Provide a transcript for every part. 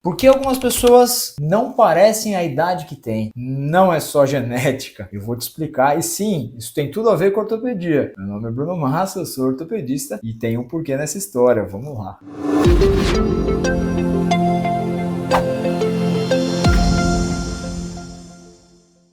Por que algumas pessoas não parecem a idade que têm? Não é só genética. Eu vou te explicar. E sim, isso tem tudo a ver com ortopedia. Meu nome é Bruno Massa, eu sou ortopedista e tem um porquê nessa história. Vamos lá.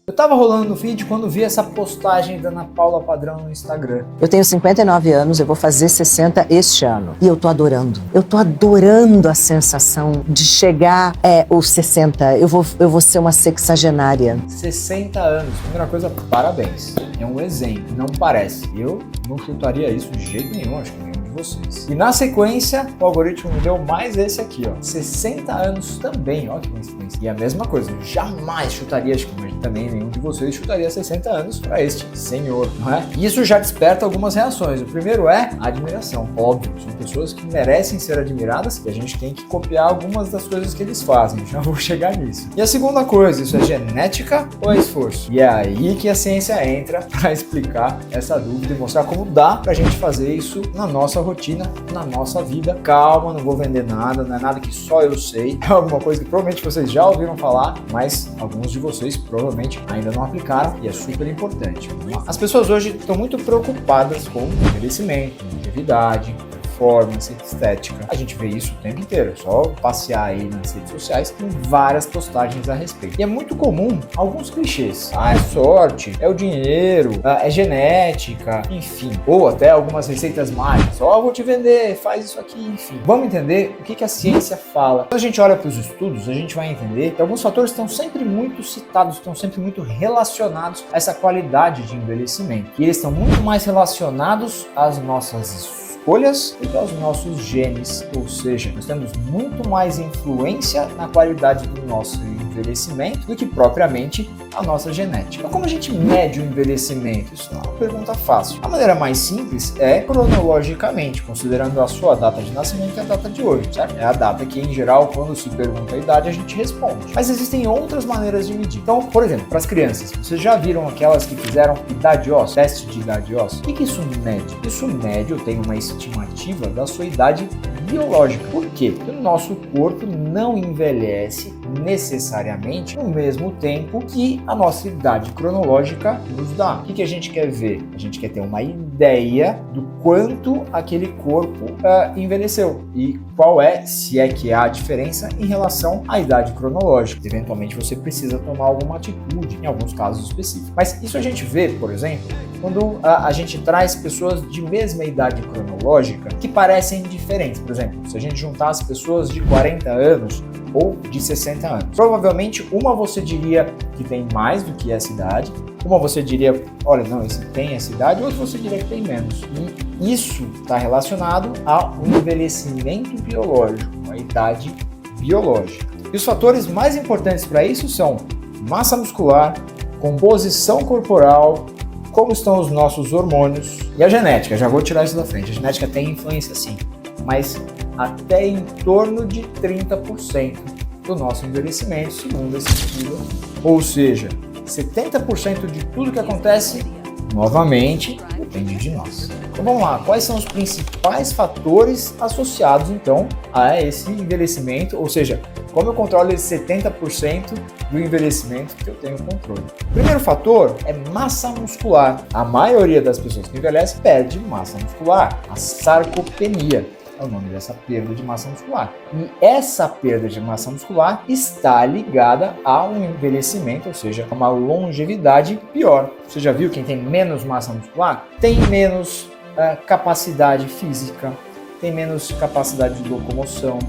Eu tava rolando no feed quando vi essa postagem da Ana Paula Padrão no Instagram. Eu tenho 59 anos, eu vou fazer 60 este ano. E eu tô adorando. Eu tô adorando a sensação de chegar aos 60. Eu vou ser uma sexagenária. 60 anos. Primeira coisa, parabéns. É um exemplo. Não parece. Eu não chutaria isso de jeito nenhum, acho que nenhum de vocês. E na sequência, o algoritmo me deu mais esse aqui, ó. 60 anos também, ó que coincidência. E a mesma coisa, eu jamais chutaria, acho que também nenhum de vocês chutaria 60 anos para este senhor, não é? E isso já desperta algumas reações. O primeiro é a admiração. Óbvio, são pessoas que merecem ser admiradas e a gente tem que copiar algumas das coisas que eles fazem. Já vou chegar nisso. E a segunda coisa, isso é genética ou é esforço? E é aí que a ciência entra para explicar essa dúvida e mostrar como dá pra gente fazer isso na nossa rotina, na nossa vida. Calma, não vou vender nada, não é nada que só eu sei. É alguma coisa que provavelmente vocês já ouviram falar, mas alguns de vocês provavelmente ainda não aplicaram e é super importante. As pessoas hoje estão muito preocupadas com envelhecimento, longevidade, performance, estética. A gente vê isso o tempo inteiro, é só passear aí nas redes sociais, tem várias postagens a respeito. E é muito comum alguns clichês. É sorte, é o dinheiro, é genética, enfim. Ou até algumas receitas mágicas. Vou te vender, faz isso aqui, enfim. Vamos entender o que a ciência fala. Quando a gente olha para os estudos, a gente vai entender que alguns fatores estão sempre muito citados, estão sempre muito relacionados a essa qualidade de envelhecimento. E eles estão muito mais relacionados às nossas escolhas do que aos nossos genes, ou seja, nós temos muito mais influência na qualidade do nosso envelhecimento do que propriamente a nossa genética. Então, como a gente mede o envelhecimento? Isso não é uma pergunta fácil. A maneira mais simples é cronologicamente, considerando a sua data de nascimento e a data de hoje, certo? É a data que, em geral, quando se pergunta a idade, a gente responde. Mas existem outras maneiras de medir. Então, por exemplo, para as crianças, vocês já viram aquelas que fizeram idade óssea, teste de idade óssea? O que isso mede? Isso mede, eu tenho uma estimativa da sua idade biológica. Por quê? Porque o nosso corpo não envelhece necessariamente no mesmo tempo que a nossa idade cronológica nos dá. O que a gente quer ver? A gente quer ter uma ideia do quanto aquele corpo envelheceu e qual é, se é que há diferença em relação à idade cronológica. Eventualmente você precisa tomar alguma atitude em alguns casos específicos. Mas isso a gente vê, por exemplo, quando a gente traz pessoas de mesma idade cronológica que parecem diferentes. Por exemplo, se a gente juntar as pessoas de 40 anos ou de 60 anos, provavelmente uma você diria que tem mais do que essa idade, uma você diria, olha, não, esse tem essa idade, outra você diria que tem menos. E isso está relacionado ao envelhecimento biológico, a idade biológica. E os fatores mais importantes para isso são massa muscular, composição corporal, como estão os nossos hormônios e a genética. Já vou tirar isso da frente. A genética tem influência sim, mas até em torno de 30% do nosso envelhecimento, segundo esse estudo. Ou seja, 70% de tudo que acontece, novamente, depende de nós. Então vamos lá, quais são os principais fatores associados então a esse envelhecimento, ou seja, como eu controlo esse 70% do envelhecimento que eu tenho controle? O primeiro fator é massa muscular. A maioria das pessoas que envelhecem perde massa muscular, a sarcopenia. É o nome dessa perda de massa muscular. E essa perda de massa muscular está ligada a um envelhecimento, ou seja, a uma longevidade pior. Você já viu quem tem menos massa muscular? Tem menos capacidade física, tem menos capacidade de locomoção,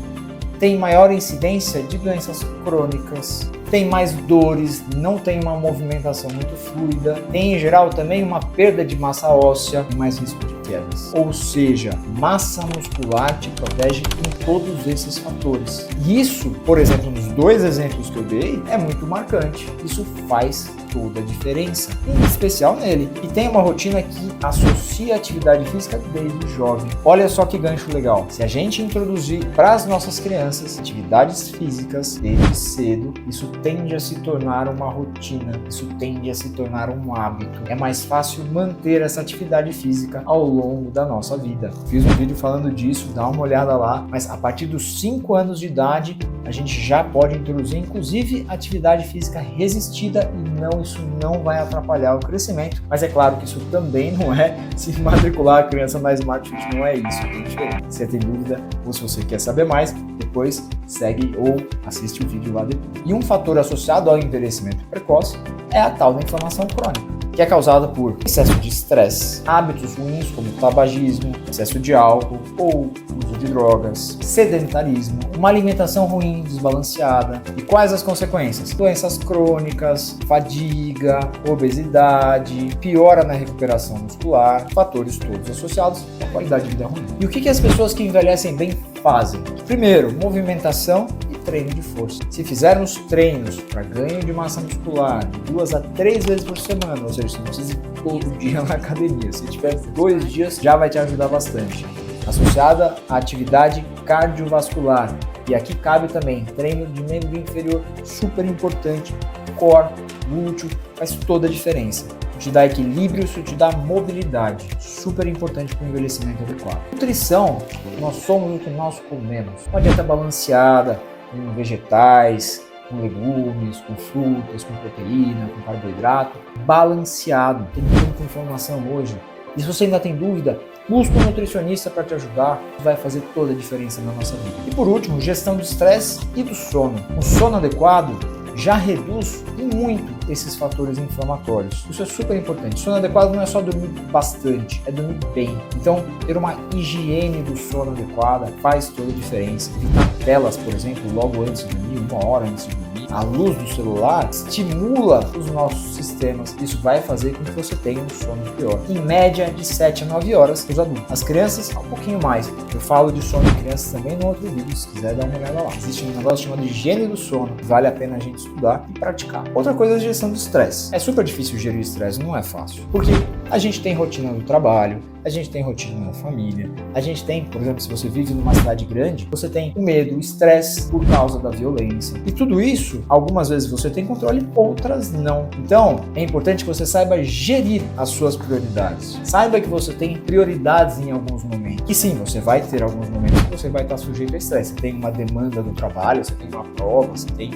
tem maior incidência de doenças crônicas, tem mais dores, não tem uma movimentação muito fluida, tem em geral também uma perda de massa óssea e mais risco de quedas. Ou seja, massa muscular te protege em todos esses fatores. E isso, por exemplo, nos dois exemplos que eu dei, é muito marcante. Isso faz toda a diferença, em especial nele. E tem uma rotina que associa a atividade física desde jovem. Olha só que gancho legal. Se a gente introduzir para as nossas crianças atividades físicas desde cedo, isso tende a se tornar uma rotina, isso tende a se tornar um hábito. É mais fácil manter essa atividade física ao longo da nossa vida. Fiz um vídeo falando disso, dá uma olhada lá, mas a partir dos 5 anos de idade, a gente já pode introduzir, inclusive, atividade física resistida e não, isso não vai atrapalhar o crescimento, mas é claro que isso também não é se matricular a criança na Smart Fit, não é isso, é diferente. Se você tem dúvida ou se você quer saber mais, depois segue ou assiste o vídeo lá depois. E um fator associado ao envelhecimento precoce é a tal da inflamação crônica, que é causada por excesso de estresse, hábitos ruins como tabagismo, excesso de álcool ou uso de drogas, sedentarismo, uma alimentação ruim, desbalanceada. E quais as consequências? Doenças crônicas, fadiga, obesidade, piora na recuperação muscular, fatores todos associados à qualidade de vida ruim. E o que as pessoas que envelhecem bem fazem? Primeiro, movimentação e treino de força. Se fizermos treinos para ganho de massa muscular de 2 a 3 vezes por semana, ou seja, você não precisa ir todo dia na academia, se tiver 2 dias já vai te ajudar bastante. Associada à atividade cardiovascular, e aqui cabe também treino de membro inferior, super importante, core, glúteo, faz toda a diferença. Isso te dá equilíbrio, isso te dá mobilidade, super importante para o envelhecimento adequado. Nutrição, nós somos o que nós comemos. Uma dieta balanceada, com vegetais, com legumes, com frutas, com proteína, com carboidrato, balanceado. Tem muita informação hoje. E se você ainda tem dúvida, busca um nutricionista para te ajudar, vai fazer toda a diferença na nossa vida. E por último, gestão do estresse e do sono. O sono adequado já reduz muito esses fatores inflamatórios. Isso é super importante. Sono adequado não é só dormir bastante, é dormir bem. Então, ter uma higiene do sono adequada faz toda a diferença. Evitar telas, por exemplo, logo antes de dormir, 1 hora antes de dormir. A luz do celular estimula os nossos sistemas. Isso vai fazer com que você tenha um sono pior. Em média, de 7 a 9 horas para os adultos. As crianças, um pouquinho mais. Eu falo de sono de crianças também no outro vídeo, se quiser dar uma olhada lá. Existe um negócio chamado higiene do sono. Vale a pena a gente estudar e praticar. Outra coisa é a gestão do estresse. É super difícil gerir estresse, não é fácil. Porque a gente tem rotina do trabalho, a gente tem rotina na família, a gente tem, por exemplo, se você vive numa cidade grande, você tem o medo, o estresse por causa da violência. E tudo isso, algumas vezes você tem controle, outras não. Então, é importante que você saiba gerir as suas prioridades. Saiba que você tem prioridades em alguns momentos. E sim, você vai ter alguns momentos que você vai estar sujeito a estresse. Você tem uma demanda do trabalho, você tem uma prova, você tem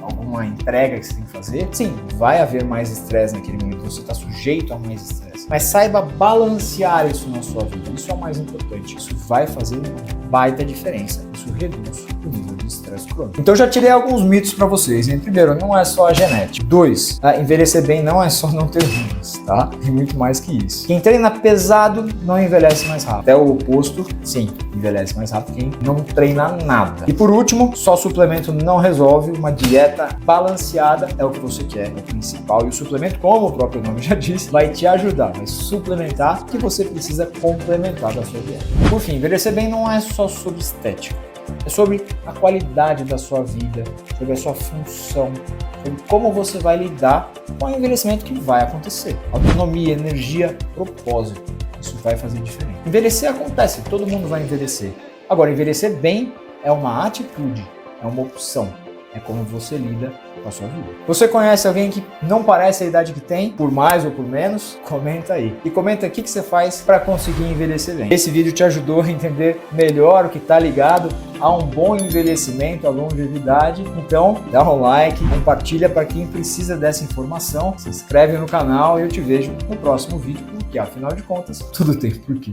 alguma entrega que você tem que fazer. Sim, vai haver mais estresse naquele momento, você está sujeito a mais estresse. Mas saiba balancear isso na sua vida. Isso é o mais importante. Isso vai fazer uma baita diferença. Isso reduz o nível de estresse crônico. Então, eu já tirei alguns mitos para vocês, hein? Primeiro, não é só a genética. 2, envelhecer bem não é só não ter ruínas, tá? Tem muito mais que isso. Quem treina pesado não envelhece mais rápido. Até o oposto, sim, envelhece mais rápido quem não treina nada. E por último, só suplemento não resolve. Uma dieta balanceada é o que você quer, é o principal. E o suplemento, como o próprio nome já disse, vai te ajudar, vai suplementar o que você precisa complementar da sua dieta. Por fim, envelhecer bem não é só sobre estética. É sobre a qualidade da sua vida, sobre a sua função, sobre como você vai lidar com o envelhecimento que vai acontecer. Autonomia, energia, propósito. Isso vai fazer diferença. Envelhecer acontece, todo mundo vai envelhecer. Agora, envelhecer bem é uma atitude, é uma opção. É como você lida com a sua vida. Você conhece alguém que não parece a idade que tem, por mais ou por menos? Comenta aí. E comenta o que você faz para conseguir envelhecer bem. Esse vídeo te ajudou a entender melhor o que está ligado a um bom envelhecimento, a longevidade. Então, dá um like, compartilha para quem precisa dessa informação, se inscreve no canal e eu te vejo no próximo vídeo, porque afinal de contas, tudo tem porquê.